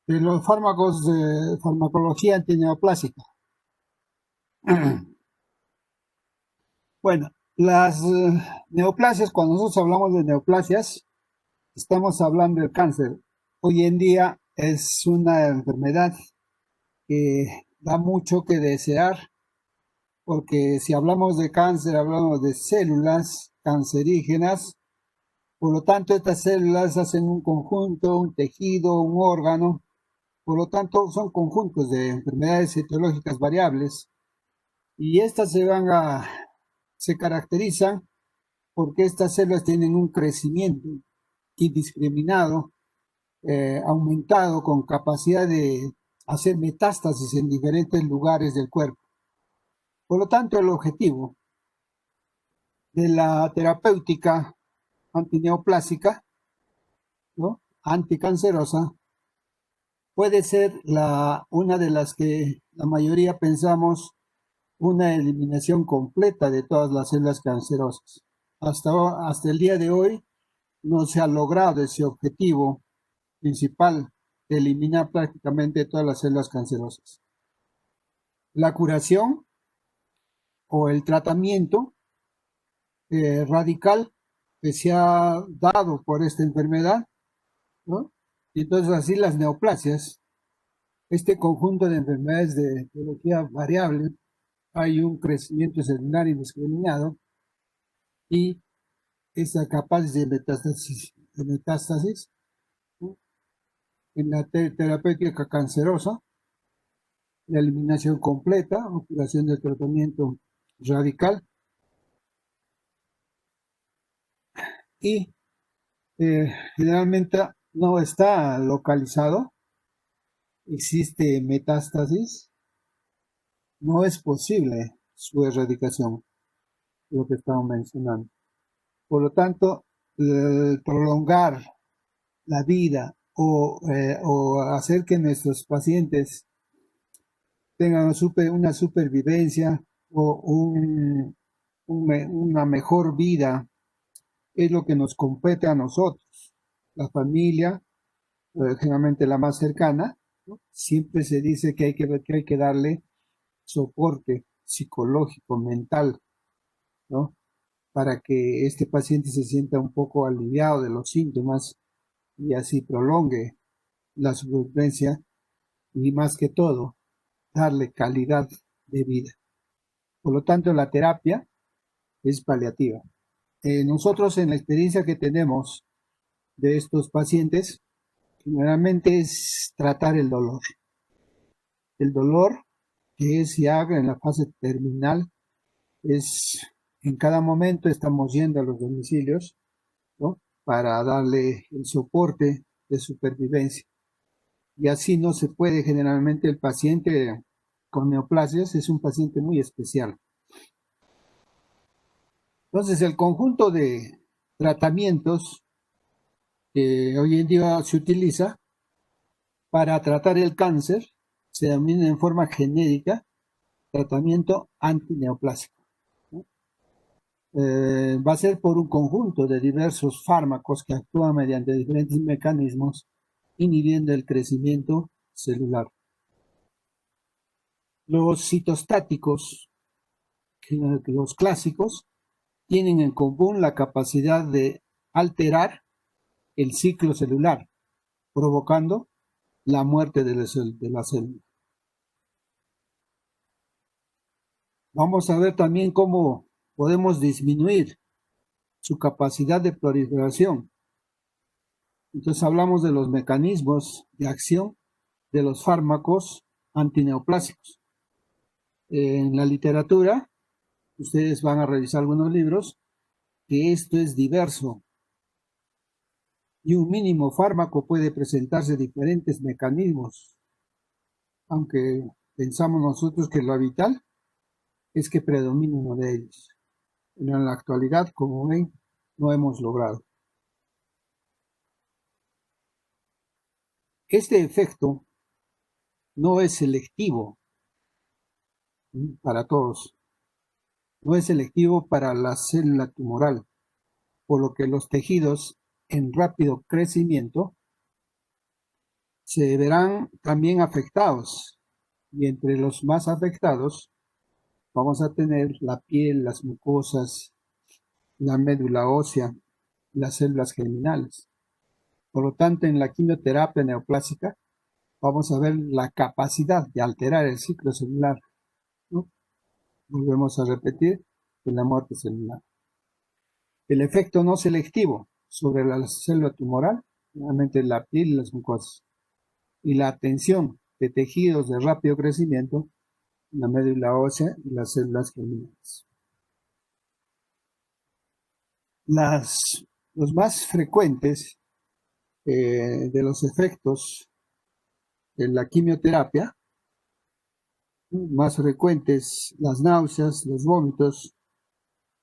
de los fármacos de farmacología antineoplásica. Bueno, las neoplasias, cuando nosotros hablamos de neoplasias, estamos hablando del cáncer. Hoy en día es una enfermedad que da mucho que desear, porque si hablamos de cáncer, hablamos de células cancerígenas. Por lo tanto, estas células hacen un conjunto, un tejido, un órgano. Por lo tanto, son conjuntos de enfermedades etiológicas variables y estas se caracterizan porque estas células tienen un crecimiento indiscriminado, aumentado, con capacidad de hacer metástasis en diferentes lugares del cuerpo. Por lo tanto, el objetivo de la terapéutica antineoplásica, ¿no?, anticancerosa, puede ser una de las que la mayoría pensamos una eliminación completa de todas las células cancerosas. Hasta el día de hoy no se ha logrado ese objetivo principal de eliminar prácticamente todas las células cancerosas. La curación o el tratamiento radical que se ha dado por esta enfermedad, ¿no? Y entonces así las neoplasias, este conjunto de enfermedades de etiología variable, hay un crecimiento celular indiscriminado y es capaz de metástasis, ¿no?, en la terapéutica cancerosa, la eliminación completa o curación del tratamiento radical y generalmente no está localizado, existe metástasis, no es posible su erradicación, lo que estamos mencionando. Por lo tanto, prolongar la vida o hacer que nuestros pacientes tengan una supervivencia o una mejor vida es lo que nos compete a nosotros, la familia, generalmente la más cercana, ¿no? Siempre se dice que hay que darle soporte psicológico, mental, ¿no?, para que este paciente se sienta un poco aliviado de los síntomas y así prolongue la supervivencia y más que todo, darle calidad de vida. Por lo tanto, la terapia es paliativa. Nosotros en la experiencia que tenemos de estos pacientes, generalmente es tratar el dolor. El dolor que es ya en la fase terminal, es en cada momento estamos yendo a los domicilios, ¿no?, para darle el soporte de supervivencia. Y así no se puede, generalmente el paciente con neoplasias es un paciente muy especial. Entonces, el conjunto de tratamientos que hoy en día se utiliza para tratar el cáncer se denomina en forma genérica tratamiento antineoplásico, ¿no? Va a ser por un conjunto de diversos fármacos que actúan mediante diferentes mecanismos inhibiendo el crecimiento celular. Los citostáticos, los clásicos, tienen en común la capacidad de alterar el ciclo celular, provocando la muerte de la célula. Vamos a ver también cómo podemos disminuir su capacidad de proliferación. Entonces hablamos de los mecanismos de acción de los fármacos antineoplásicos. En la literatura, ustedes van a revisar algunos libros, que esto es diverso. Y un mínimo fármaco puede presentarse diferentes mecanismos, aunque pensamos nosotros que lo habitual es que predomine uno de ellos. En la actualidad, como ven, no hemos logrado. Este efecto no es selectivo para todos, no es selectivo para la célula tumoral, por lo que los tejidos en rápido crecimiento se verán también afectados. Y entre los más afectados vamos a tener la piel, las mucosas, la médula ósea, las células germinales. Por lo tanto, en la quimioterapia neoplásica vamos a ver la capacidad de alterar el ciclo celular, ¿no? Volvemos a repetir en la muerte celular. El efecto no selectivo sobre la célula tumoral, realmente la piel y las mucosas, y la atención de tejidos de rápido crecimiento, la médula ósea y las células germinales. Los más frecuentes de los efectos de la quimioterapia, más frecuentes las náuseas, los vómitos,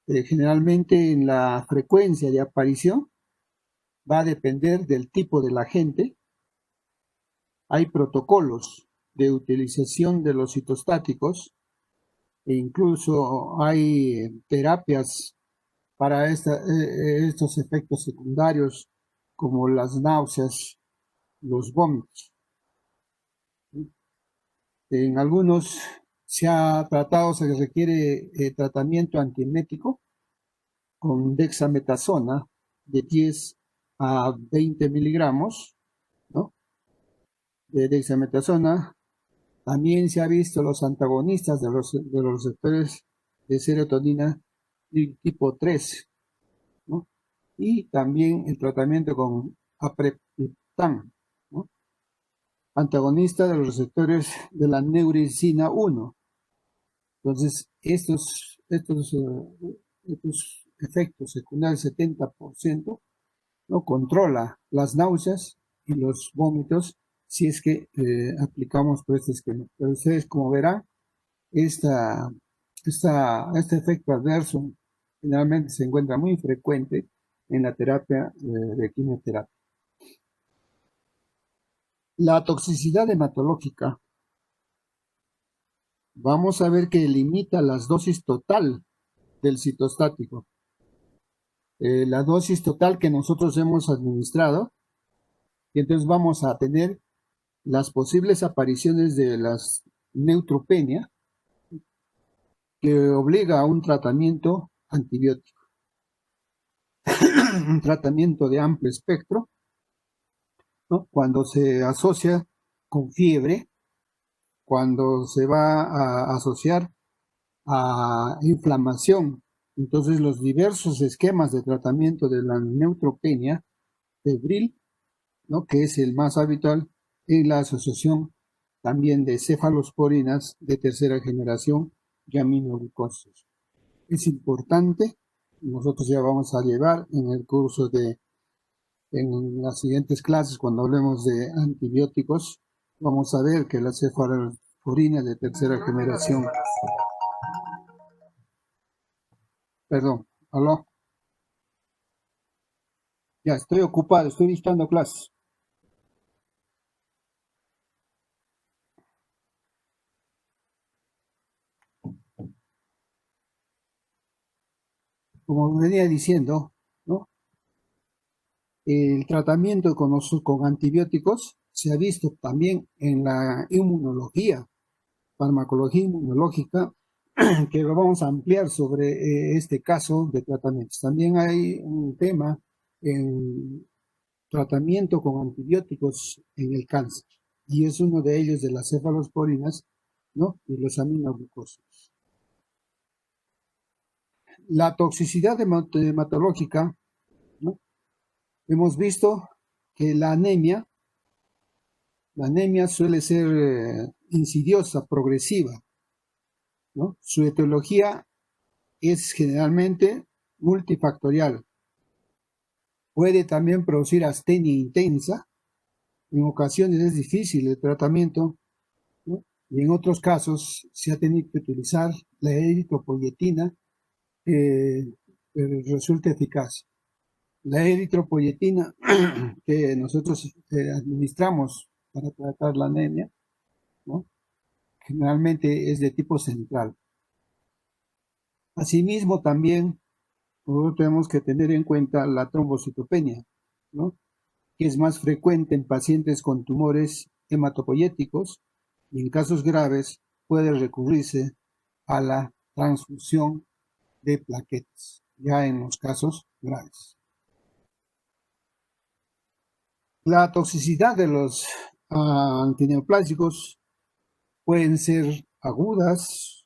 generalmente en la frecuencia de aparición va a depender del tipo del agente. Hay protocolos de utilización de los citostáticos e incluso hay terapias para estos efectos secundarios como las náuseas, los vómitos. En algunos se ha tratado, se requiere tratamiento antiemético con dexametasona de 10 a 20 miligramos, ¿no? De dexametasona. También se ha visto los antagonistas de los receptores de serotonina tipo 3, ¿no? Y también el tratamiento con apreptán, ¿no? Antagonista de los receptores de la neuricina 1. Entonces, estos efectos secundarios, 70%, ¿no? Controla las náuseas y los vómitos si es que aplicamos por este esquema. Pero ustedes, como verán, este efecto adverso generalmente se encuentra muy frecuente en la terapia de quimioterapia. La toxicidad hematológica, vamos a ver que limita las dosis total del citostático. La dosis total que nosotros hemos administrado, y entonces vamos a tener las posibles apariciones de las neutropenia, que obliga a un tratamiento antibiótico, un tratamiento de amplio espectro, ¿no? Cuando se asocia con fiebre, cuando se va a asociar a inflamación. Entonces, los diversos esquemas de tratamiento de la neutropenia febril, ¿no? Que es el más habitual, en la asociación también de cefalosporinas de tercera generación y aminoglucosos. Es importante, nosotros ya vamos a llevar en el curso en las siguientes clases, cuando hablemos de antibióticos, vamos a ver que las cefalosporinas de tercera generación, perdón, aló, ya estoy ocupado, estoy dictando clases. Como venía diciendo, ¿no? El tratamiento con antibióticos se ha visto también en la inmunología, farmacología inmunológica, que lo vamos a ampliar sobre este caso de tratamientos. También hay un tema en tratamiento con antibióticos en el cáncer, y es uno de ellos de las cefalosporinas, ¿no? Y los aminoglucosos. La toxicidad hematológica, ¿no? Hemos visto que la anemia suele ser insidiosa, progresiva, ¿no? Su etiología es generalmente multifactorial. Puede también producir astenia intensa. En ocasiones es difícil el tratamiento, ¿no? Y en otros casos se ha tenido que utilizar la eritropoyetina, resulta eficaz. La eritropoyetina que nosotros administramos para tratar la anemia, ¿no? Generalmente es de tipo central. Asimismo, también nosotros tenemos que tener en cuenta la trombocitopenia, ¿no? que es más frecuente en pacientes con tumores hematopoyéticos y en casos graves puede recurrirse a la transfusión de plaquetas, ya en los casos graves. La toxicidad de los antineoplásicos pueden ser agudas,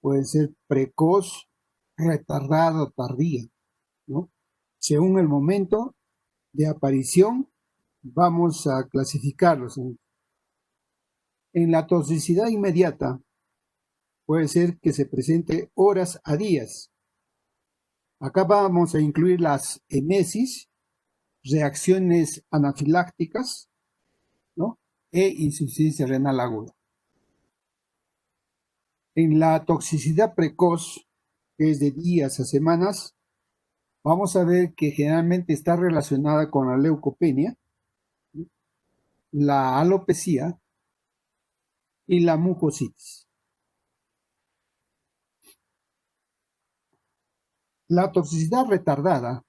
pueden ser precoz, retardada o tardía, ¿no? Según el momento de aparición, vamos a clasificarlos. En la toxicidad inmediata, puede ser que se presente horas a días. Acá vamos a incluir las emesis, reacciones anafilácticas, ¿no? E insuficiencia renal aguda. En la toxicidad precoz, que es de días a semanas, vamos a ver que generalmente está relacionada con la leucopenia, la alopecia y la mucositis. La toxicidad retardada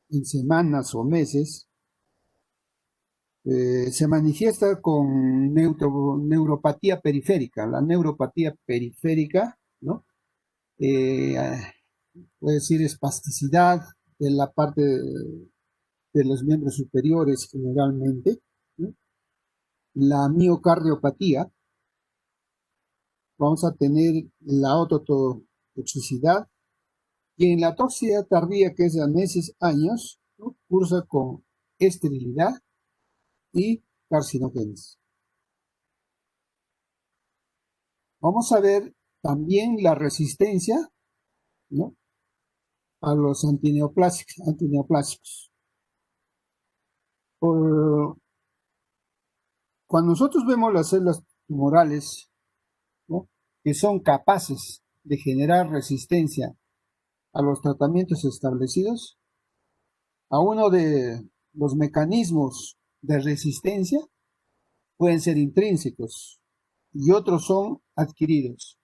en semanas o meses se manifiesta con neuropatía periférica. La neuropatía periférica, ¿no? Puede decir espasticidad de la parte de los miembros superiores generalmente, ¿no? La miocardiopatía, vamos a tener la ototoxicidad, y en la toxicidad tardía, que es de meses, años, ¿no? Cursa con esterilidad y carcinogénesis. Vamos a ver también la resistencia, ¿no? A los antineoplásicos. Cuando nosotros vemos las células tumorales, ¿no? Que son capaces de generar resistencia a los tratamientos establecidos, a uno de los mecanismos de resistencia pueden ser intrínsecos y otros son adquiridos.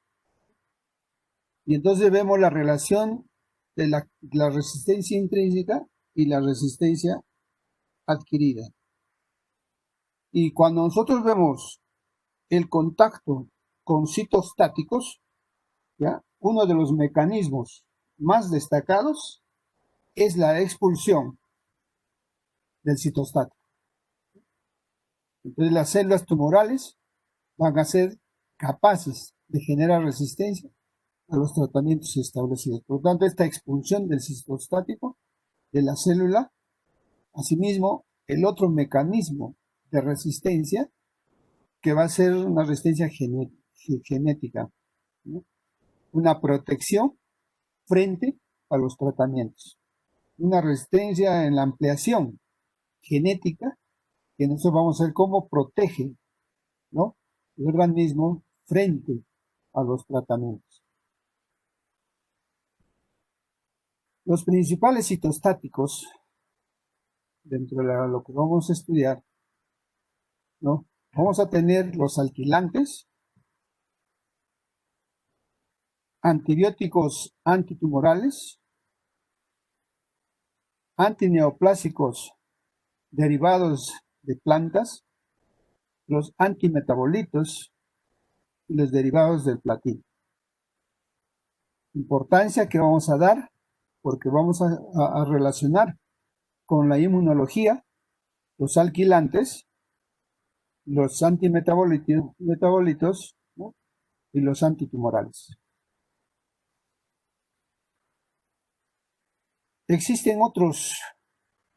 Y entonces vemos la relación de la resistencia intrínseca y la resistencia adquirida. Y cuando nosotros vemos el contacto con citostáticos, ¿ya? Uno de los mecanismos más destacados es la expulsión del citostático. Entonces las células tumorales van a ser capaces de generar resistencia a los tratamientos establecidos. Por lo tanto, esta expulsión del citostático de la célula, asimismo, el otro mecanismo de resistencia, que va a ser una resistencia genética, ¿no? Una protección frente a los tratamientos, una resistencia en la ampliación genética, que nosotros vamos a ver cómo protege, ¿no? El organismo frente a los tratamientos. Los principales citostáticos, dentro de lo que vamos a estudiar, ¿no? Vamos a tener los alquilantes, antibióticos antitumorales, antineoplásicos derivados de plantas, los antimetabolitos y los derivados del platino. Importancia que vamos a dar porque vamos a relacionar con la inmunología los alquilantes, los antimetabolitos, ¿no? Y los antitumorales. Existen otros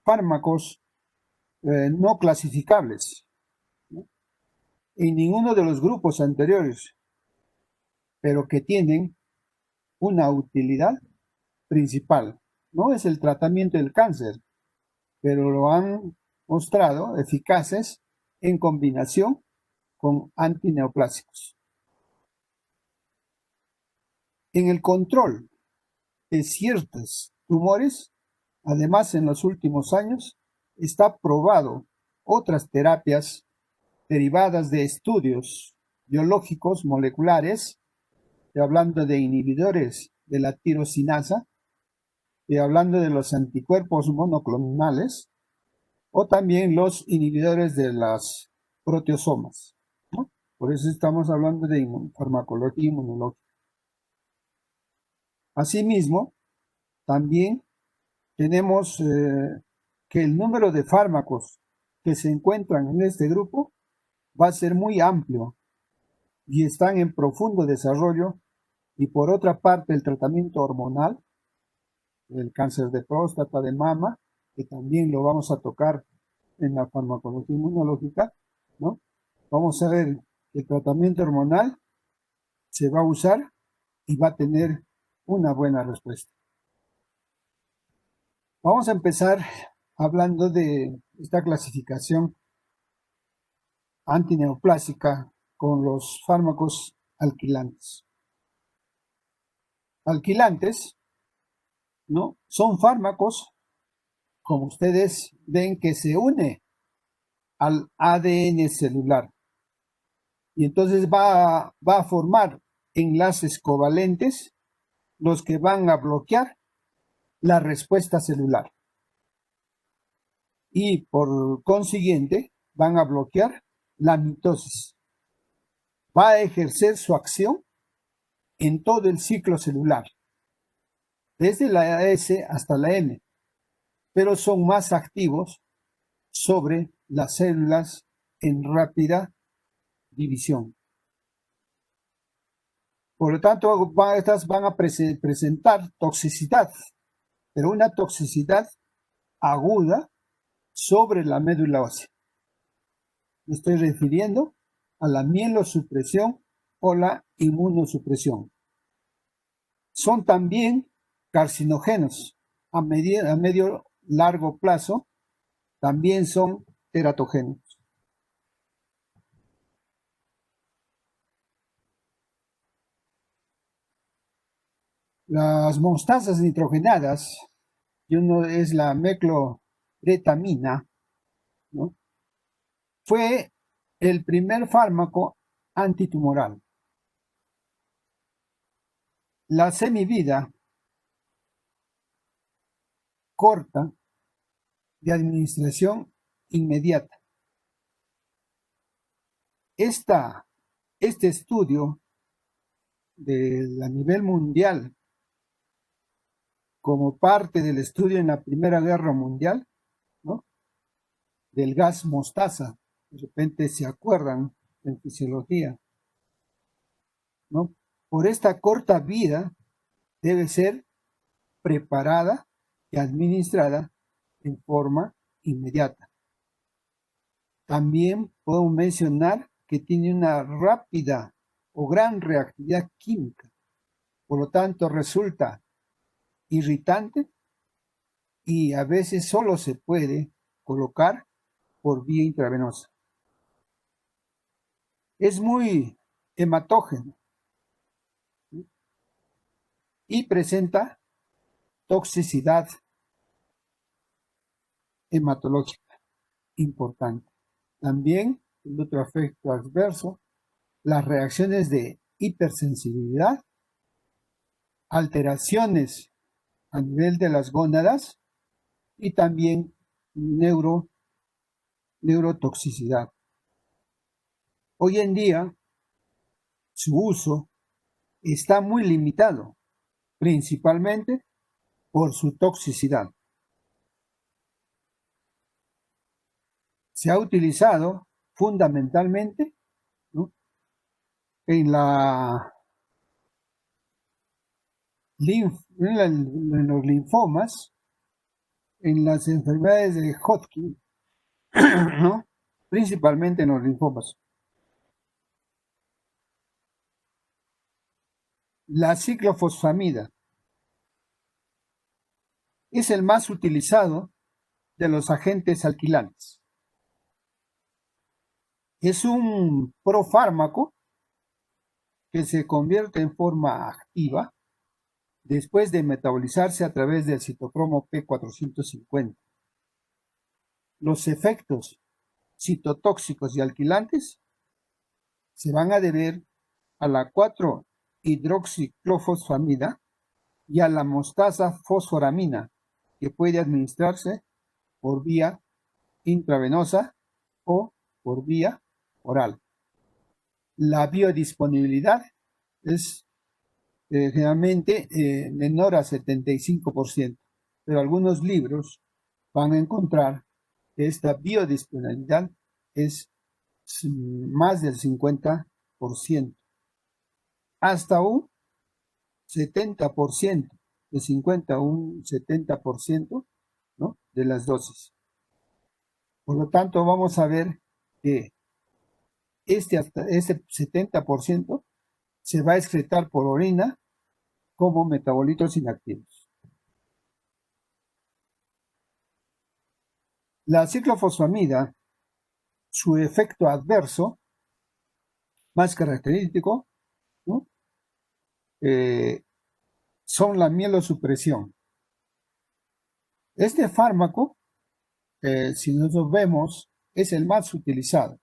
fármacos no clasificables, ¿no? En ninguno de los grupos anteriores, pero que tienen una utilidad principal. No es el tratamiento del cáncer, pero lo han mostrado eficaces en combinación con antineoplásicos. En el control de ciertos tumores, además en los últimos años, está probado otras terapias derivadas de estudios biológicos moleculares, hablando de inhibidores de la tirosinasa, hablando de los anticuerpos monoclonales, o también los inhibidores de las proteosomas, ¿no? Por eso estamos hablando de farmacología inmunológica. Asimismo, también tenemos que el número de fármacos que se encuentran en este grupo va a ser muy amplio y están en profundo desarrollo. Y por otra parte, el tratamiento hormonal, el cáncer de próstata, de mama, que también lo vamos a tocar en la farmacología inmunológica, ¿no? Vamos a ver que el tratamiento hormonal se va a usar y va a tener una buena respuesta. Vamos a empezar hablando de esta clasificación antineoplásica con los fármacos alquilantes. Alquilantes, ¿no? Son fármacos, como ustedes ven, que se une al ADN celular y entonces va a formar enlaces covalentes, los que van a bloquear la respuesta celular y por consiguiente van a bloquear la mitosis. Va a ejercer su acción en todo el ciclo celular, desde la S hasta la M, pero son más activos sobre las células en rápida división. Por lo tanto, estas van a presentar toxicidad, pero una toxicidad aguda sobre la médula ósea. Me estoy refiriendo a la mielosupresión o la inmunosupresión. Son también carcinógenos a medio largo plazo, también son teratogénicos. Las mostazas nitrogenadas, y uno es la mecloretamina, ¿no? Fue el primer fármaco antitumoral. La semivida corta de administración inmediata. Este estudio a nivel mundial, como parte del estudio en la Primera Guerra Mundial, ¿no? Del gas mostaza, de repente se acuerdan en fisiología, ¿no? Por esta corta vida debe ser preparada y administrada en forma inmediata. También puedo mencionar que tiene una rápida o gran reactividad química, por lo tanto resulta irritante y a veces solo se puede colocar por vía intravenosa. Es muy hematógeno y presenta toxicidad hematológica importante. También el otro efecto adverso, las reacciones de hipersensibilidad, alteraciones a nivel de las gónadas y también neurotoxicidad. Hoy en día su uso está muy limitado, principalmente por su toxicidad. Se ha utilizado fundamentalmente, ¿no? en los linfomas, en las enfermedades de Hodgkin, ¿no? Principalmente en los linfomas. La ciclofosfamida es el más utilizado de los agentes alquilantes. Es un profármaco que se convierte en forma activa después de metabolizarse a través del citocromo P450. Los efectos citotóxicos y alquilantes se van a deber a la 4-hidroxiclofosfamida y a la mostaza fosforamina, que puede administrarse por vía intravenosa o por vía oral. La biodisponibilidad es generalmente menor a 75%, pero algunos libros van a encontrar que esta biodisponibilidad es más del 50%, hasta un 70%, de 50 a un 70%, ¿no?, de las dosis. Por lo tanto, vamos a ver que hasta este 70% se va a excretar por orina como metabolitos inactivos. La ciclofosfamida, su efecto adverso más característico, ¿no?, son la mielosupresión. Este fármaco, si nosotros vemos, es el más utilizado.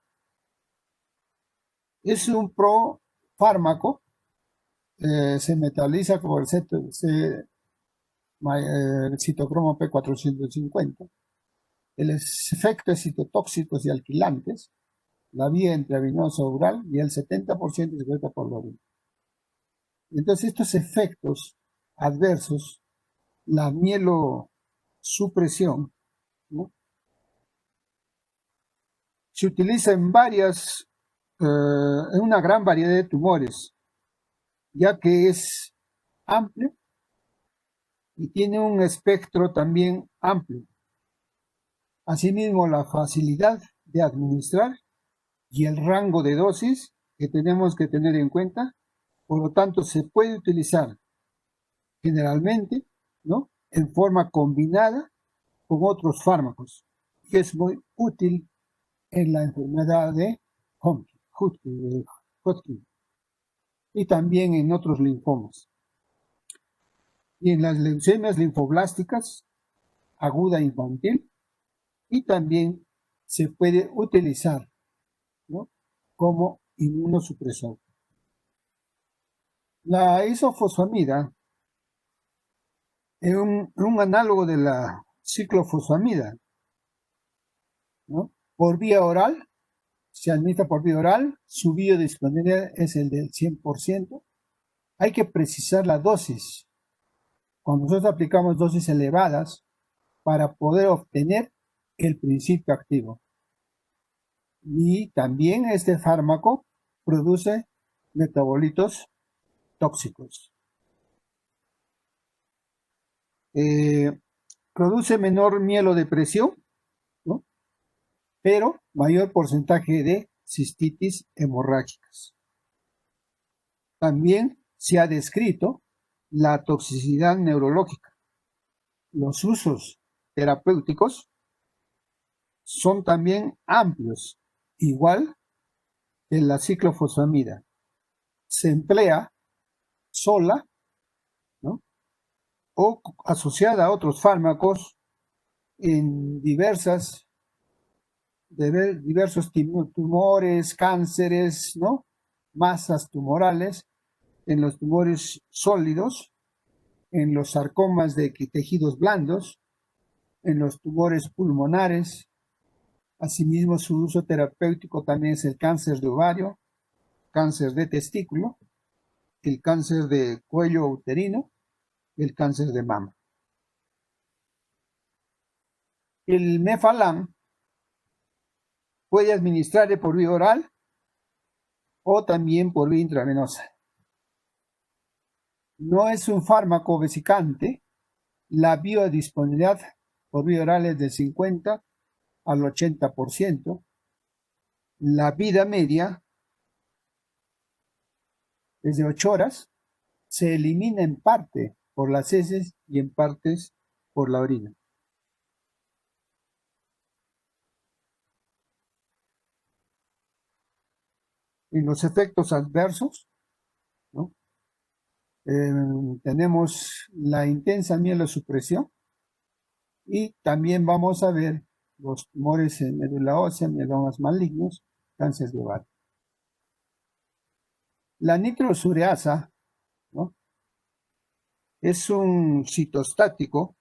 Es un profármaco, se metaboliza por el citocromo P450. El efecto es citotóxicos y alquilantes, la vía intravenosa oral, y el 70% se secreta por la orina. Entonces, estos efectos adversos, la mielosupresión, ¿no?, se utiliza en en una gran variedad de tumores, ya que es amplio y tiene un espectro también amplio. Asimismo, la facilidad de administrar y el rango de dosis que tenemos que tener en cuenta. Por lo tanto, se puede utilizar generalmente, ¿no?, en forma combinada con otros fármacos, que es muy útil en la enfermedad de Hodgkin y también en otros linfomas. Y en las leucemias linfoblásticas aguda infantil, y también se puede utilizar, ¿no?, como inmunosupresor. La isofosfamida es un análogo de la ciclofosfamida, ¿no?, por vía oral, se administra por vía oral, su biodisponibilidad es el del 100%. Hay que precisar la dosis. Cuando nosotros aplicamos dosis elevadas para poder obtener el principio activo. Y también este fármaco produce metabolitos tóxicos. Produce menor mielodepresión, ¿no?, pero mayor porcentaje de cistitis hemorrágicas. También se ha descrito la toxicidad neurológica. Los usos terapéuticos son también amplios, igual que la ciclofosfamida. Se emplea sola, ¿no?, o asociada a otros fármacos en diversos tumores, cánceres, ¿no?, masas tumorales, en los tumores sólidos, en los sarcomas de tejidos blandos, en los tumores pulmonares. Asimismo, su uso terapéutico también es el cáncer de ovario, cáncer de testículo, el cáncer de cuello uterino y el cáncer de mama. El Mefalam puede administrarse por vía oral o también por vía intravenosa. No es un fármaco vesicante. La biodisponibilidad por vía oral es del 50 al 80%. La vida media es de 8 horas. Se elimina en parte por las heces y en partes por la orina. En los efectos adversos, ¿no?, tenemos la intensa mielosupresión, y también vamos a ver los tumores en médula ósea, mielomas malignos, cáncer de ovario. La nitrosureasa, ¿no?, es un citostático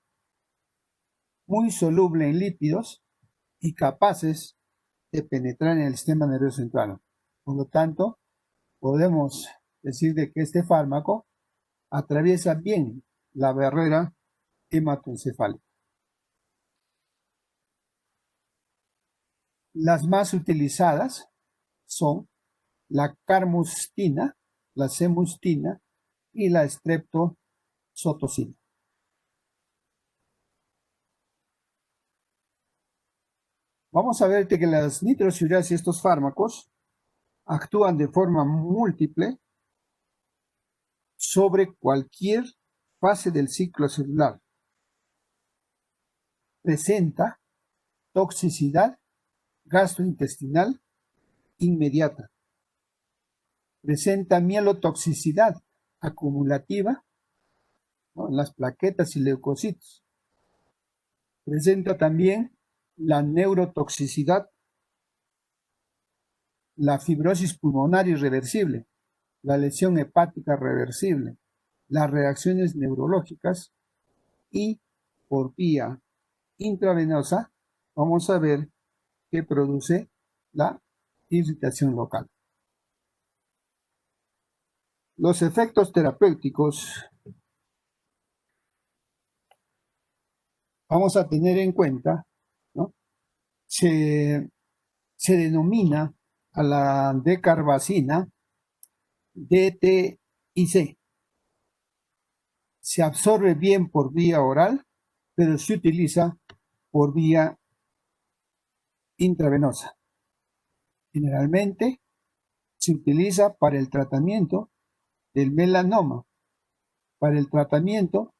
muy soluble en lípidos y capaces de penetrar en el sistema nervioso central. Por lo tanto, podemos decir de que este fármaco atraviesa bien la barrera hematoencefálica. Las más utilizadas son la carmustina, la semustina y la streptozotocina. Vamos a ver que las nitrosoureas y estos fármacos actúan de forma múltiple sobre cualquier fase del ciclo celular. Presenta toxicidad gastrointestinal inmediata. Presenta mielotoxicidad acumulativa, ¿no?, en las plaquetas y leucocitos. Presenta también la neurotoxicidad, la fibrosis pulmonar irreversible, la lesión hepática reversible, las reacciones neurológicas y por vía intravenosa vamos a ver que produce la irritación local. Los efectos terapéuticos vamos a tener en cuenta, ¿no? Se denomina a la decarbazina DTIC. Se absorbe bien por vía oral, pero se utiliza por vía intravenosa. Generalmente se utiliza para el tratamiento del melanoma, para el tratamiento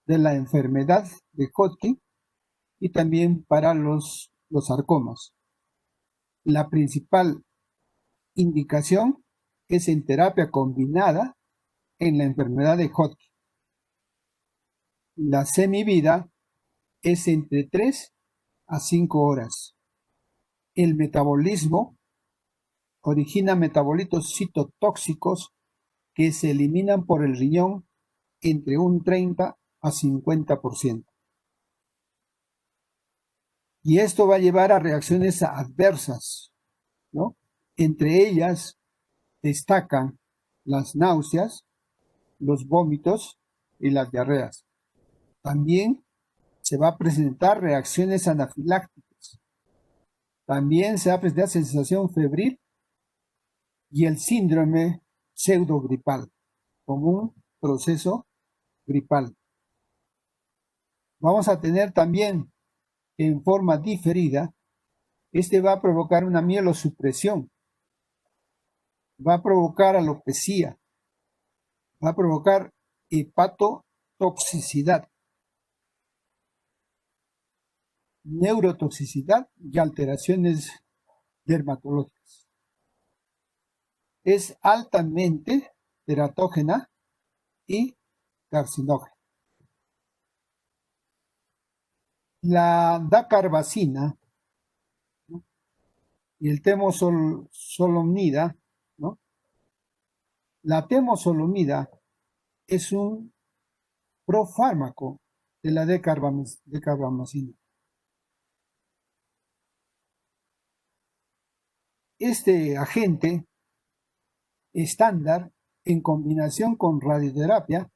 de la enfermedad de Hodgkin y también para los sarcomas. La principal indicación es en terapia combinada en la enfermedad de Hodgkin. La semivida es entre 3 a 5 horas. El metabolismo origina metabolitos citotóxicos que se eliminan por el riñón entre un 30 a 50%. Y esto va a llevar a reacciones adversas, ¿no? Entre ellas destacan las náuseas, los vómitos y las diarreas. También se va a presentar reacciones anafilácticas. También se va a presentar sensación febril y el síndrome pseudogripal, como un proceso gripal. Vamos a tener también en forma diferida, este va a provocar una mielosupresión, va a provocar alopecia, va a provocar hepatotoxicidad, neurotoxicidad y alteraciones dermatológicas. Es altamente teratógena y carcinógena. La dacarbazina, ¿no?, y el temozolomida, ¿no? La temozolomida es un profármaco de la decarbamazina. Este agente estándar en combinación con radioterapia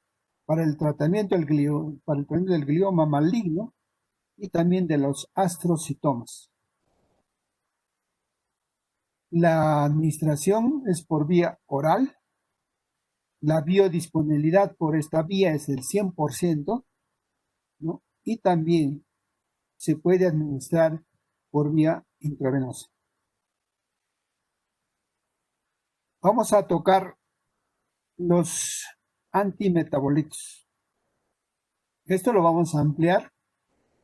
para el tratamiento del glioma maligno y también de los astrocitomas. La administración es por vía oral. La biodisponibilidad por esta vía es del 100%, ¿no? Y también se puede administrar por vía intravenosa. Vamos a tocar los antimetabolitos. Esto lo vamos a ampliar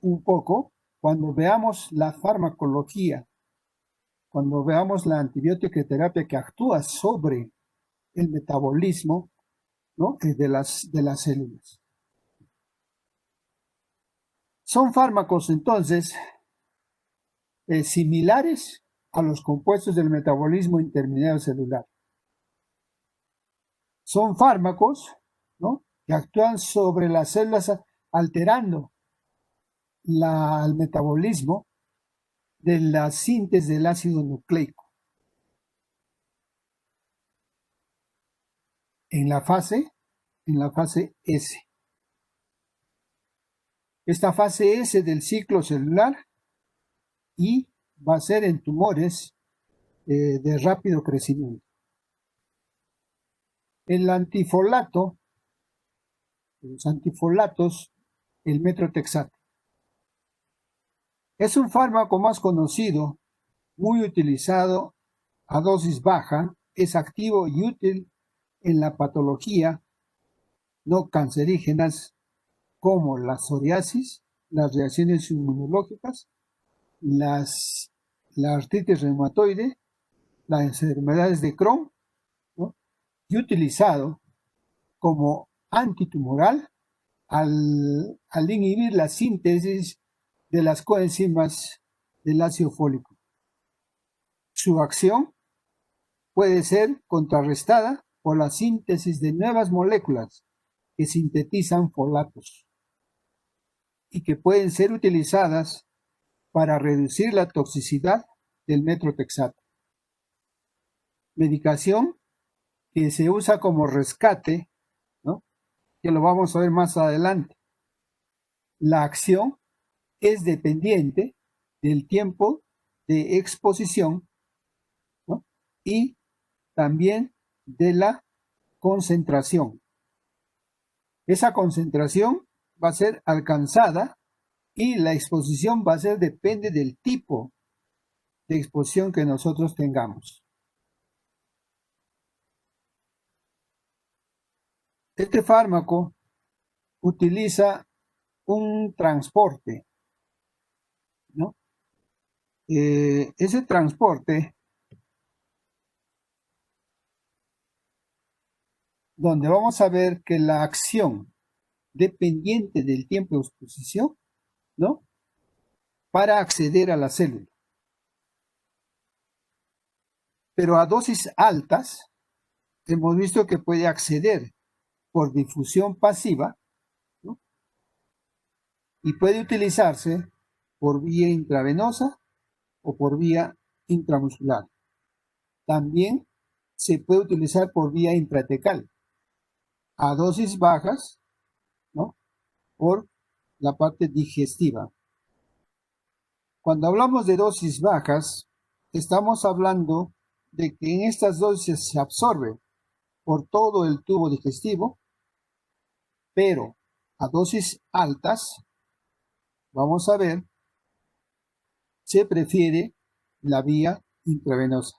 un poco cuando veamos la farmacología, cuando veamos la antibiótica terapia que actúa sobre el metabolismo, ¿no?, de las células. Son fármacos entonces similares a los compuestos del metabolismo intermediario celular. Son fármacos, ¿no?, que actúan sobre las células alterando el metabolismo de la síntesis del ácido nucleico. En la fase S. Esta fase S del ciclo celular y va a ser en tumores de rápido crecimiento. El antifolato, los antifolatos, el metrotexato. Es un fármaco más conocido, muy utilizado a dosis baja, es activo y útil en la patología no cancerígenas como la psoriasis, las reacciones inmunológicas, la artritis reumatoide, las enfermedades de Crohn, ¿no? Y utilizado como antitumoral al inhibir la síntesis de las coenzimas del ácido fólico. Su acción puede ser contrarrestada por la síntesis de nuevas moléculas que sintetizan folatos y que pueden ser utilizadas para reducir la toxicidad del metrotexato. Medicación que se usa como rescate, ¿no? Que lo vamos a ver más adelante. La acción es dependiente del tiempo de exposición, ¿no? Y también de la concentración. Esa concentración va a ser alcanzada y la exposición va a ser depende del tipo de exposición que nosotros tengamos. Este fármaco utiliza un transporte, ¿no? Ese transporte, donde vamos a ver que la acción dependiente del tiempo de exposición, ¿no? Para acceder a la célula. Pero a dosis altas, hemos visto que puede acceder por difusión pasiva, ¿no? Y puede utilizarse por vía intravenosa o por vía intramuscular. También se puede utilizar por vía intratecal a dosis bajas, ¿no? Por la parte digestiva. Cuando hablamos de dosis bajas, estamos hablando de que en estas dosis se absorbe por todo el tubo digestivo, pero a dosis altas, vamos a ver, se prefiere la vía intravenosa.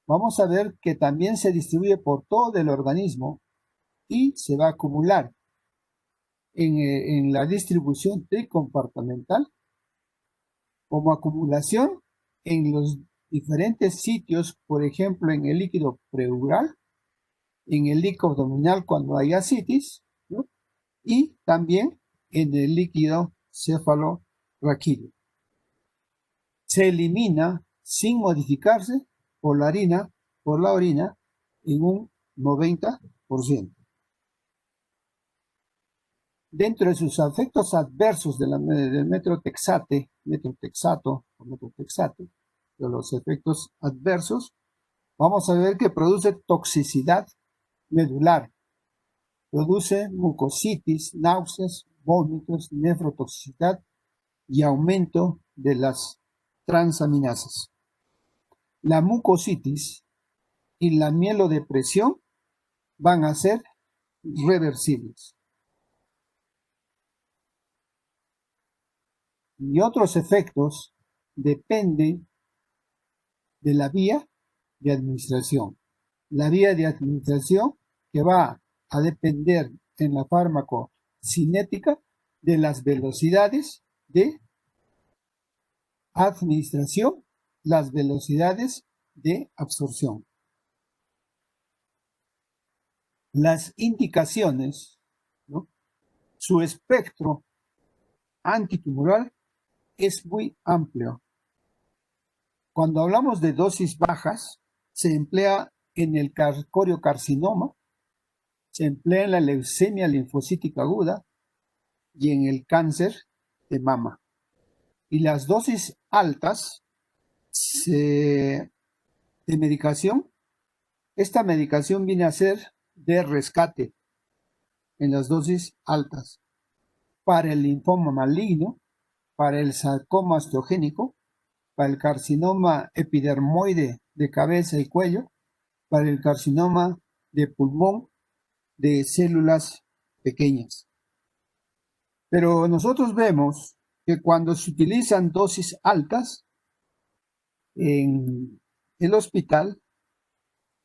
Vamos a ver que también se distribuye por todo el organismo y se va a acumular en la distribución tricompartimental como acumulación en los diferentes sitios, por ejemplo, en el líquido preural, en el líquido abdominal cuando hay ascitis, ¿no? Y también en el líquido cefalorraquídeo. Se elimina sin modificarse por la orina en un 90%. Dentro de sus efectos adversos del metrotexato, de los efectos adversos, vamos a ver que produce toxicidad medular, produce mucositis, náuseas, vómitos, nefrotoxicidad y aumento de las transaminasas. La mucositis y la mielodepresión van a ser reversibles. Y otros efectos dependen de la vía de administración. La vía de administración que va a depender en la farmacocinética de las velocidades de administración, las velocidades de absorción. Las indicaciones, ¿no? Su espectro antitumoral es muy amplio. Cuando hablamos de dosis bajas, se emplea en el coriocarcinoma, se emplea en la leucemia linfocítica aguda y en el cáncer de mama. Y las dosis altas de medicación, esta medicación viene a ser de rescate en las dosis altas para el linfoma maligno, para el sarcoma osteogénico, para el carcinoma epidermoide de cabeza y cuello, para el carcinoma de pulmón de células pequeñas. Pero nosotros vemos que cuando se utilizan dosis altas en el hospital,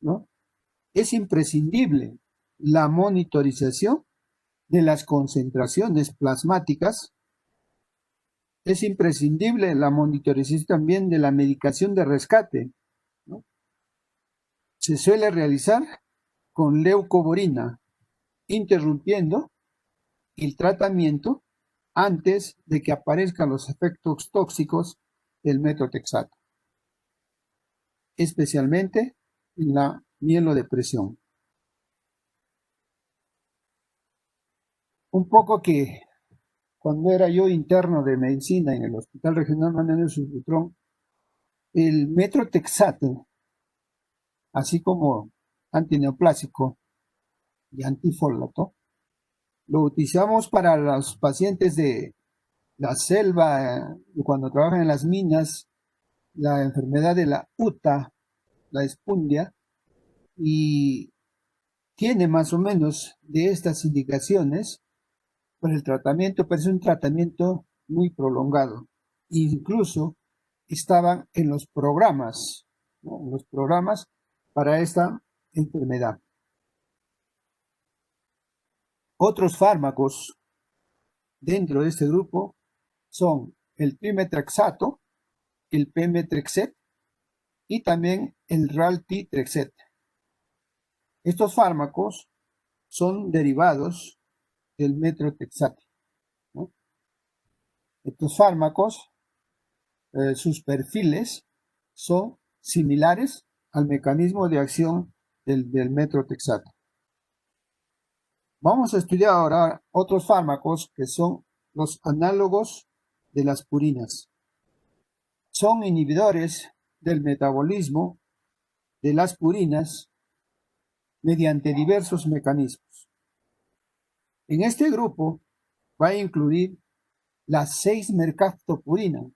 ¿no?, es imprescindible la monitorización de las concentraciones plasmáticas, es imprescindible la monitorización también de la medicación de rescate, ¿no? Se suele realizar con leucovorina, interrumpiendo el tratamiento antes de que aparezcan los efectos tóxicos del metotrexato, especialmente en la mielodepresión. Un poco que cuando era yo interno de medicina en el Hospital Regional Manuel Butrón, el metotrexato, así como antineoplásico y antifolato, lo utilizamos para los pacientes de la selva, cuando trabajan en las minas, la enfermedad de la UTA, la espundia, y tiene más o menos de estas indicaciones para el tratamiento, pero es un tratamiento muy prolongado. Incluso estaban en los programas, ¿no?, en los programas para esta enfermedad. Otros fármacos dentro de este grupo son el trimetrexato, el pemetrexed y también el raltitrexed. Estos fármacos son derivados del metotrexato, ¿no? Estos fármacos, sus perfiles son similares al mecanismo de acción del metotrexato. Vamos a estudiar ahora otros fármacos que son los análogos de las purinas. Son inhibidores del metabolismo de las purinas mediante diversos mecanismos. En este grupo va a incluir la 6-mercaptopurina,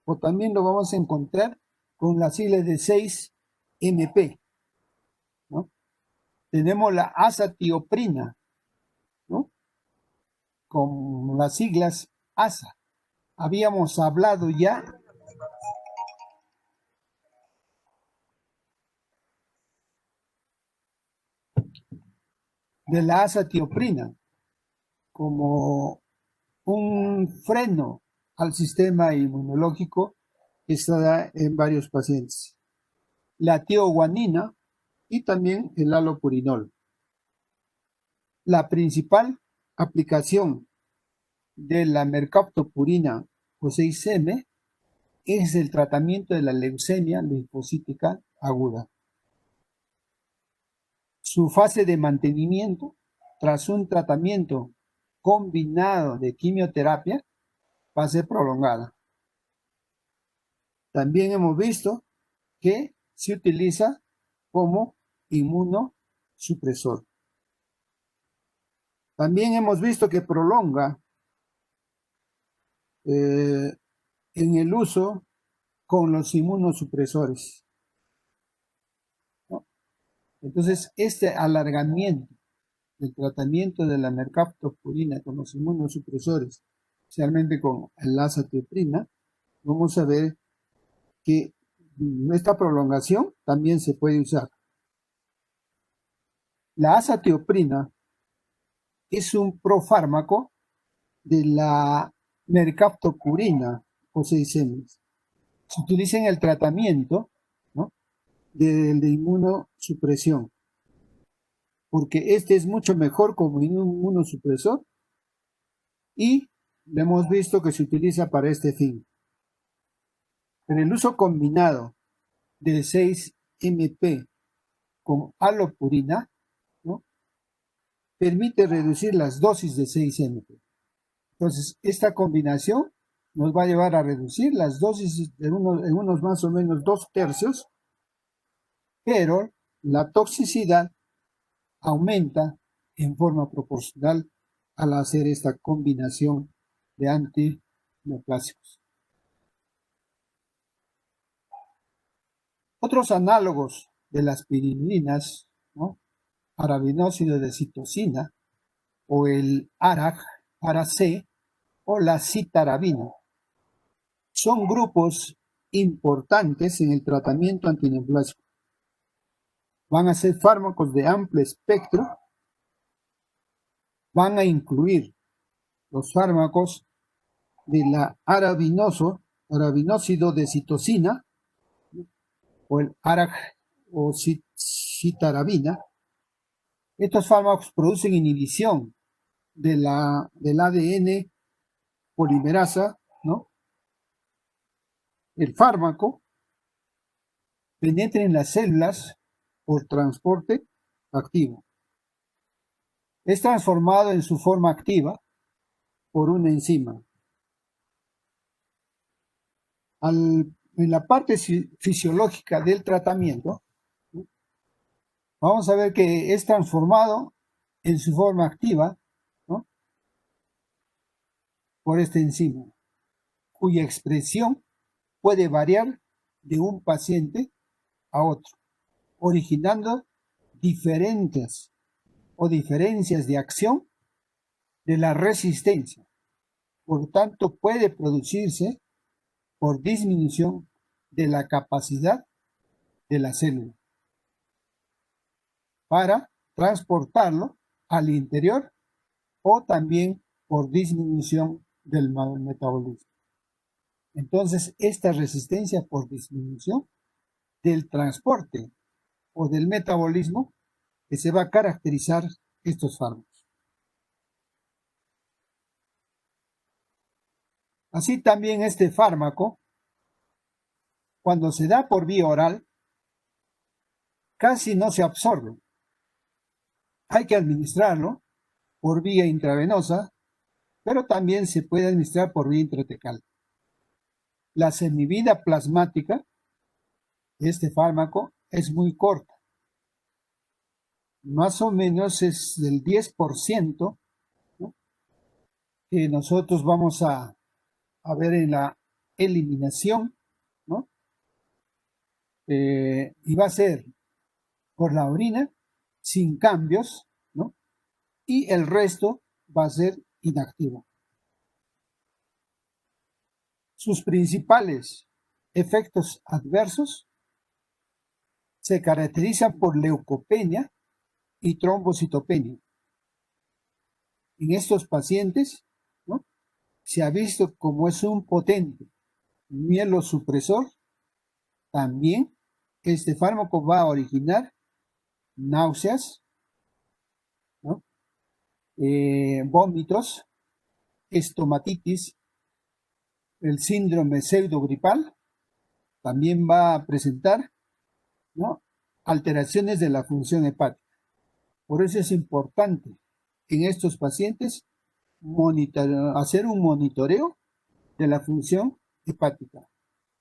o también lo vamos a encontrar con la sigla de 6-MP, ¿no? Tenemos la azatioprina, ¿no?, con las siglas ASA. Habíamos hablado ya de la azatioprina como un freno al sistema inmunológico que se da en varios pacientes. La tioguanina y también el halopurinol. La principal aplicación de la mercaptopurina o 6-M es el tratamiento de la leucemia linfocítica aguda. Su fase de mantenimiento tras un tratamiento combinado de quimioterapia va a ser prolongada. También hemos visto que se utiliza como inmunosupresor. También hemos visto que prolonga en el uso con los inmunosupresores, ¿no? Entonces, este alargamiento del tratamiento de la mercaptopurina con los inmunosupresores, especialmente con la azatioprina, vamos a ver que esta prolongación también se puede usar. La azatioprina es un profármaco de la mercaptopurina o 6-M. Se utiliza en el tratamiento, ¿no?, de inmunosupresión, porque este es mucho mejor como inmunosupresor y hemos visto que se utiliza para este fin. En el uso combinado del 6-MP con alopurina, ¿no?, permite reducir las dosis de 6-MP. Entonces, esta combinación nos va a llevar a reducir las dosis en unos más o menos 2/3, pero la toxicidad aumenta en forma proporcional al hacer esta combinación de antineoplásicos. Otros análogos de las pirimidinas, ¿no? Arabinósido de citosina o el ARAC o la citarabina, son grupos importantes en el tratamiento antineoplásico. Van a ser fármacos de amplio espectro, van a incluir los fármacos de la arabinósido de citosina o el ARAC o citarabina. Estos fármacos producen inhibición del ADN polimerasa, ¿no? El fármaco penetra en las células por transporte activo. Es transformado en su forma activa por una enzima. En la parte fisiológica del tratamiento, ¿no? Vamos a ver que es transformado en su forma activa, ¿no? Por esta enzima, cuya expresión puede variar de un paciente a otro, originando diferencias de acción de la resistencia. Por tanto, puede producirse por disminución de la capacidad de la célula para transportarlo al interior o también por disminución del metabolismo. Entonces, esta resistencia por disminución del transporte o del metabolismo que se va a caracterizar estos fármacos. Así también este fármaco, cuando se da por vía oral, casi no se absorbe. Hay que administrarlo por vía intravenosa, pero también se puede administrar por vía intratecal. La semivida plasmática de este fármaco es muy corta. Más o menos es del 10%, ¿no? Que nosotros vamos a ver en la eliminación, ¿no? Y va a ser por la orina, sin cambios, ¿no? Y el resto va a ser inactivo. Sus principales efectos adversos se caracterizan por leucopenia y trombocitopenia. En estos pacientes, ¿no? Se ha visto como es un potente mielosupresor, también este fármaco va a originar náuseas, ¿no? Vómitos, estomatitis, el síndrome pseudogripal, también va a presentar, ¿no? Alteraciones de la función hepática. Por eso es importante en estos pacientes hacer un monitoreo de la función hepática.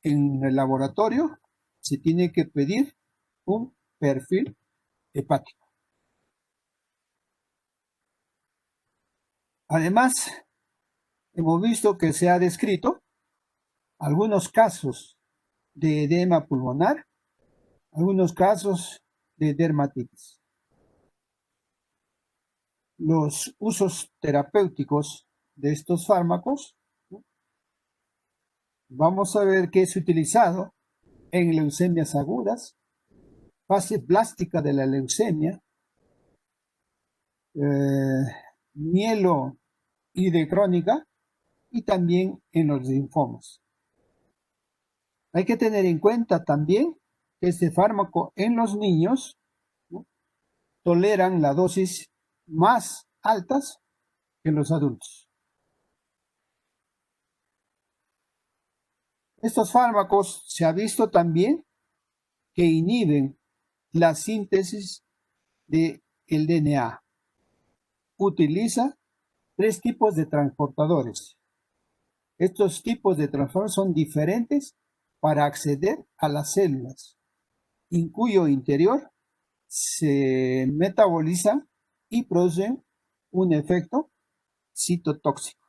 En el laboratorio se tiene que pedir un perfil hepático. Además, hemos visto que se ha descrito algunos casos de edema pulmonar, algunos casos de dermatitis. Los usos terapéuticos de estos fármacos, ¿no? Vamos a ver que es utilizado en leucemias agudas, fase plástica de la leucemia, mieloidecrónica y también en los linfomas. Hay que tener en cuenta también que este fármaco en los niños, ¿no? Toleran la dosis más altas que los adultos. Estos fármacos se ha visto también que inhiben la síntesis del DNA. Utiliza 3 tipos de transportadores. Estos tipos de transformadores son diferentes para acceder a las células, en cuyo interior se metaboliza y produce un efecto citotóxico.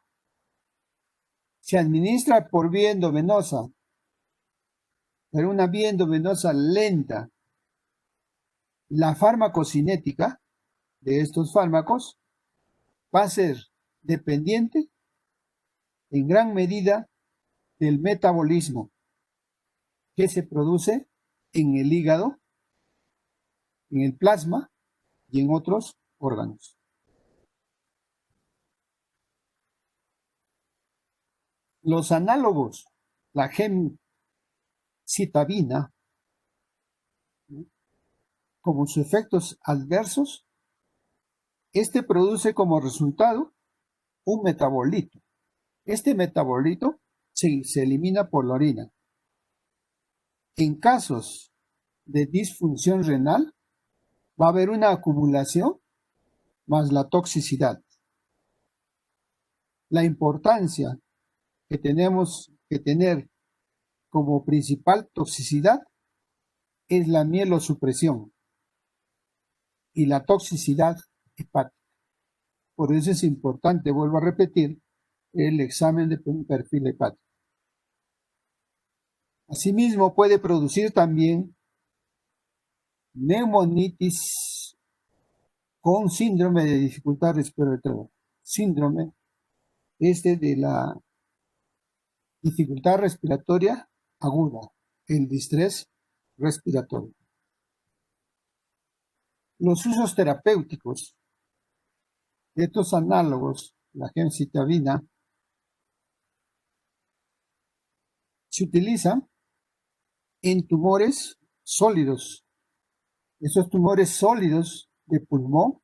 Se administra por vía endovenosa, pero una vía endovenosa lenta. La farmacocinética de estos fármacos va a ser dependiente en gran medida del metabolismo que se produce en el hígado, en el plasma y en otros órganos. Los análogos, la gemcitabina, como sus efectos adversos, este produce como resultado un metabolito. Este metabolito se elimina por la orina. En casos de disfunción renal, va a haber una acumulación más la toxicidad. La importancia que tenemos que tener como principal toxicidad es la mielosupresión y la toxicidad hepática. Por eso es importante, vuelvo a repetir, el examen de un perfil hepático. Asimismo, puede producir también neumonitis con síndrome de dificultad respiratoria. Síndrome de la dificultad respiratoria aguda, el distrés respiratorio. Los usos terapéuticos de estos análogos, la gemcitabina, se utilizan en tumores sólidos. Esos tumores sólidos de pulmón,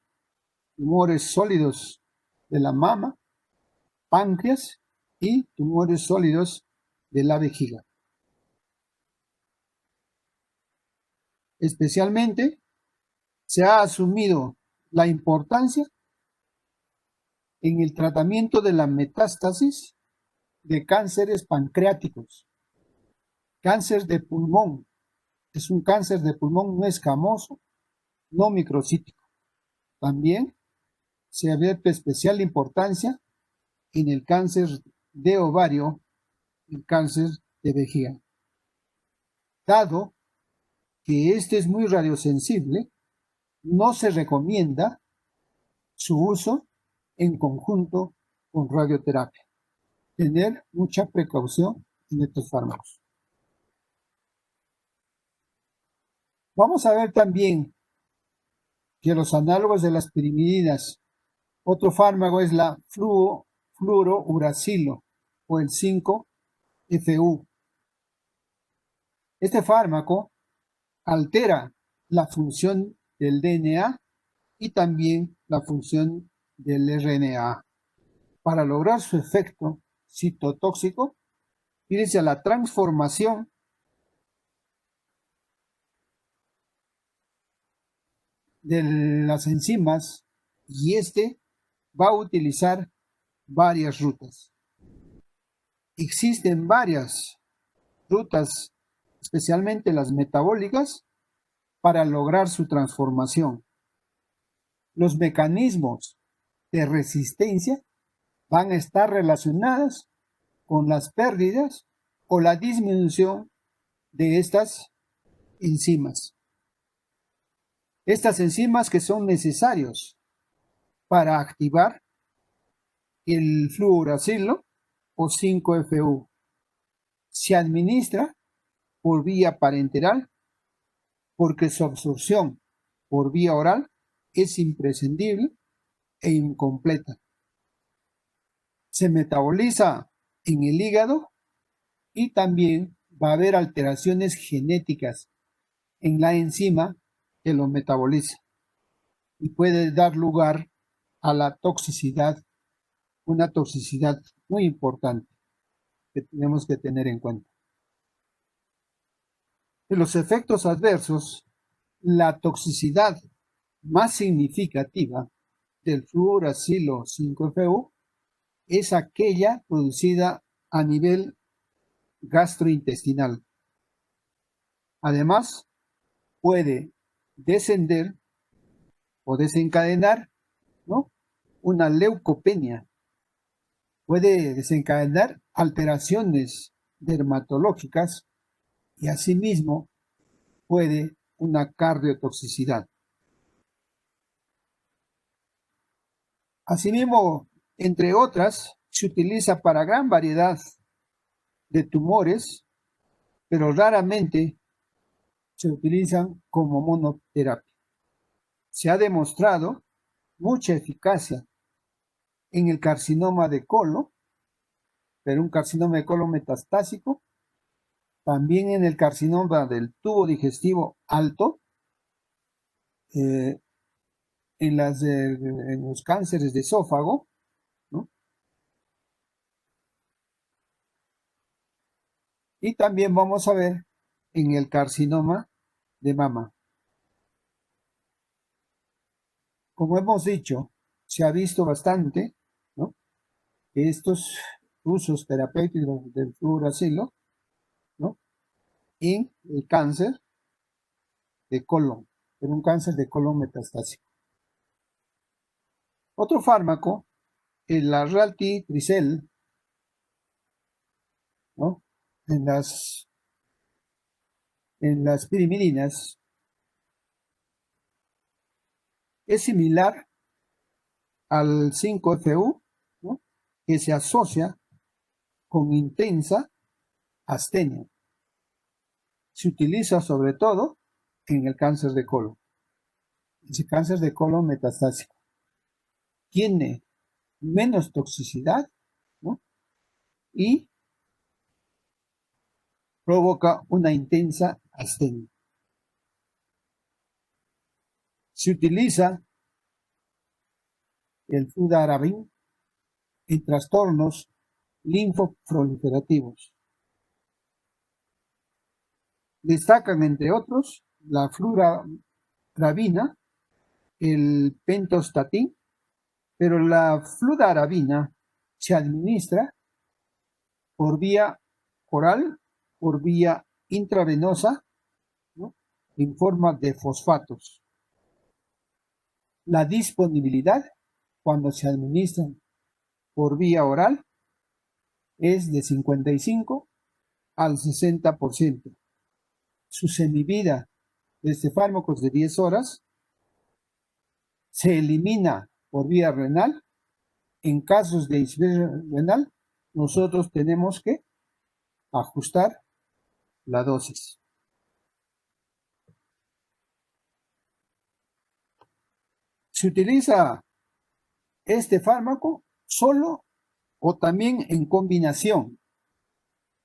tumores sólidos de la mama, páncreas y tumores sólidos de la vejiga. Especialmente se ha asumido la importancia en el tratamiento de la metástasis de cánceres pancreáticos. Cáncer de pulmón es un cáncer de pulmón no escamoso, no microcítico. También se advierte especial importancia en el cáncer de ovario y cáncer de vejiga. Dado que este es muy radiosensible, no se recomienda su uso en conjunto con radioterapia. Tener mucha precaución en estos fármacos. Vamos a ver también que los análogos de las pirimidinas, otro fármaco es la fluorouracilo o el 5-FU. Este fármaco altera la función del DNA y también la función del RNA. Para lograr su efecto citotóxico, fíjense a la transformación de las enzimas y va a utilizar varias rutas. Existen varias rutas, especialmente las metabólicas, para lograr su transformación. Los mecanismos de resistencia van a estar relacionados con las pérdidas o la disminución de estas enzimas. Estas enzimas que son necesarios para activar el fluoracilo o 5-FU. Se administra por vía parenteral porque su absorción por vía oral es imprescindible e incompleta. Se metaboliza en el hígado y también va a haber alteraciones genéticas en la enzima que lo metaboliza y puede dar lugar a la toxicidad, una toxicidad muy importante que tenemos que tener en cuenta. En los efectos adversos, la toxicidad más significativa del fluoracilo 5-FU es aquella producida a nivel gastrointestinal. Además, puede descender o desencadenar, ¿no?, una leucopenia. Puede desencadenar alteraciones dermatológicas y asimismo puede una cardiotoxicidad. Asimismo, entre otras, se utiliza para gran variedad de tumores, pero raramente se utilizan como monoterapia. Se ha demostrado mucha eficacia en el carcinoma de colon, pero un carcinoma de colon metastásico, también en el carcinoma del tubo digestivo alto, en los cánceres de esófago, ¿no?, y también vamos a ver en el carcinoma de mama. Como hemos dicho, se ha visto bastante, ¿no?, que estos usos terapéuticos del fluoracilo, ¿no?, en el cáncer de colon, en un cáncer de colon metastásico. Otro fármaco, el raltitricel, ¿no?, en las pirimidines, es similar al 5-FU, ¿no?, que se asocia con intensa astenia. Se utiliza sobre todo en el cáncer de colon. El cáncer de colon metastásico tiene menos toxicidad, ¿no?, y provoca una intensa astenia. Se utiliza el fludarabin en trastornos linfoproliferativos. Destacan, entre otros, la fludarabina, el pentostatin, pero la fludarabina se administra por vía oral, por vía intravenosa, ¿no?, en forma de fosfatos. La disponibilidad, cuando se administran por vía oral, es de 55 al 60%. Su semivida de este fármaco es de 10 horas. Se elimina por vía renal. En casos de insuficiencia renal, nosotros tenemos que ajustar la dosis. Se utiliza este fármaco solo o también en combinación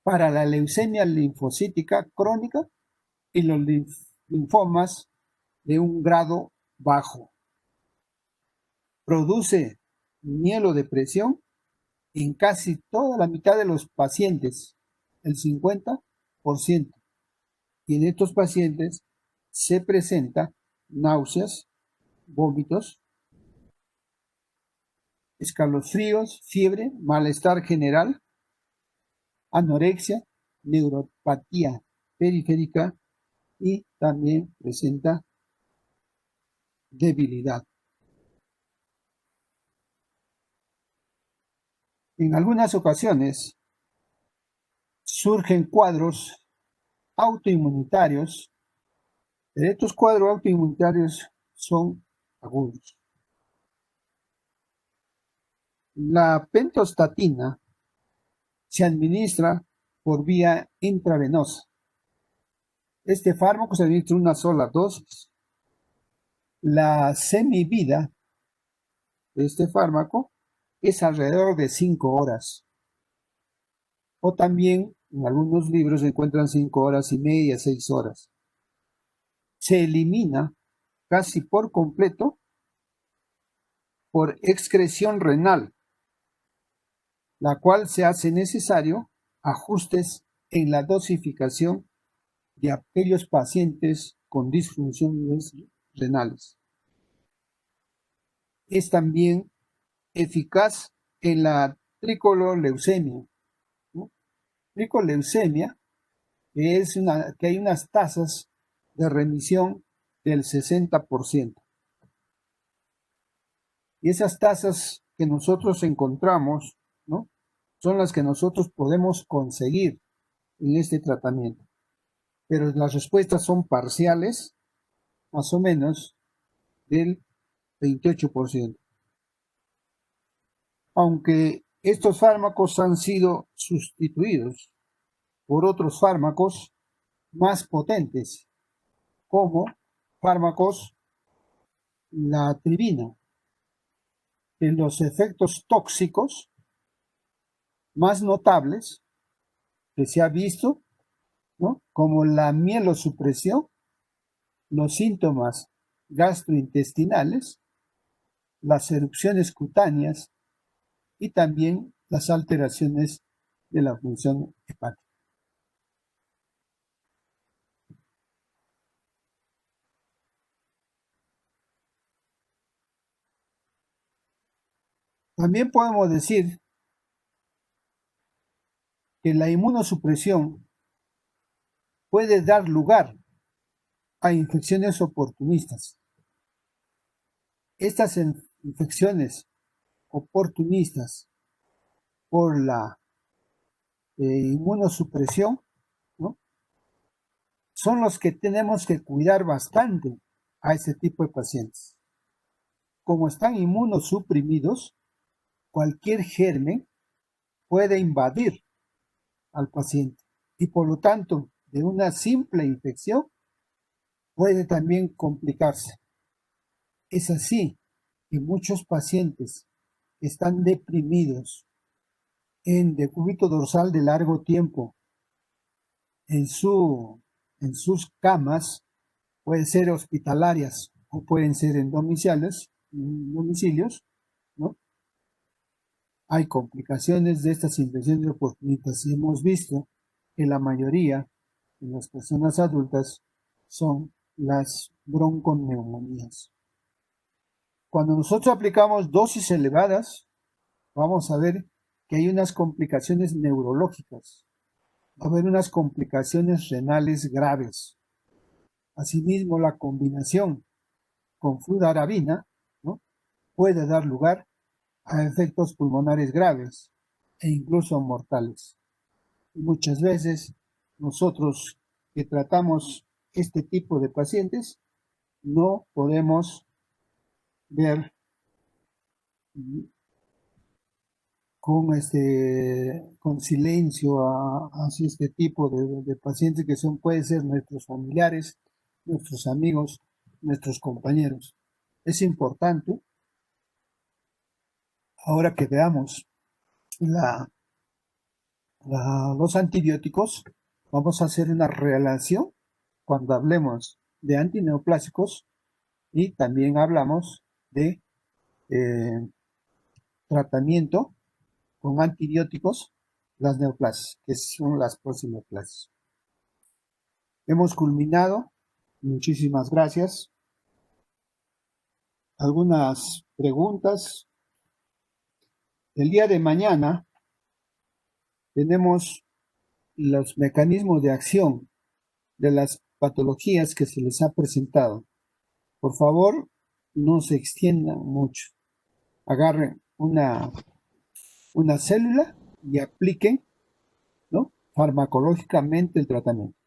para la leucemia linfocítica crónica y los linfomas de un grado bajo. Produce mielodepresión en casi toda la mitad de los pacientes, el 50%. Y en estos pacientes se presenta náuseas, vómitos, escalofríos, fiebre, malestar general, anorexia, neuropatía periférica y también presenta debilidad. En algunas ocasiones surgen cuadros autoinmunitarios, pero estos cuadros autoinmunitarios son agudos. La pentostatina se administra por vía intravenosa. Este fármaco se administra una sola dosis. La semivida de este fármaco es alrededor de 5 horas. O también en algunos libros se encuentran 5 horas y media, 6 horas. Se elimina casi por completo por excreción renal, la cual se hace necesario ajustes en la dosificación de aquellos pacientes con disfunciones renales. Es también eficaz en la tricolorleucemia, ¿no?, explico leucemia, que hay unas tasas de remisión del 60%. Y esas tasas que nosotros encontramos, ¿no?, son las que nosotros podemos conseguir en este tratamiento. Pero las respuestas son parciales, más o menos del 28%. Aunque estos fármacos han sido sustituidos por otros fármacos más potentes, como fármacos, la tribina, en los efectos tóxicos más notables que se ha visto, ¿no?, como la mielosupresión, los síntomas gastrointestinales, las erupciones cutáneas y también las alteraciones de la función hepática. También podemos decir que la inmunosupresión puede dar lugar a infecciones oportunistas. Estas infecciones oportunistas por la inmunosupresión, ¿no?, son los que tenemos que cuidar bastante a ese tipo de pacientes. Como están inmunosuprimidos, cualquier germen puede invadir al paciente y por lo tanto de una simple infección puede también complicarse. Es así que muchos pacientes están deprimidos en decúbito dorsal de largo tiempo en sus camas, pueden ser hospitalarias o pueden ser en domicilios, ¿no? Hay complicaciones de estas infecciones oportunistas y hemos visto que la mayoría de las personas adultas son las bronconeumonías. Cuando nosotros aplicamos dosis elevadas, vamos a ver que hay unas complicaciones neurológicas, va a haber unas complicaciones renales graves. Asimismo, la combinación con fludarabina, ¿no?, puede dar lugar a efectos pulmonares graves e incluso mortales. Y muchas veces nosotros que tratamos este tipo de pacientes no podemos ver con silencio a este tipo de pacientes que pueden ser nuestros familiares, nuestros amigos, nuestros compañeros. Es importante, ahora que veamos los antibióticos, vamos a hacer una relación cuando hablemos de antineoplásicos y también hablamos de tratamiento con antibióticos, las neoplasias, que son las próximas clases. Hemos culminado. Muchísimas gracias. Algunas preguntas. El día de mañana tenemos los mecanismos de acción de las patologías que se les ha presentado. Por favor, no se extiendan mucho. Agarren una célula y apliquen, ¿no?, farmacológicamente el tratamiento.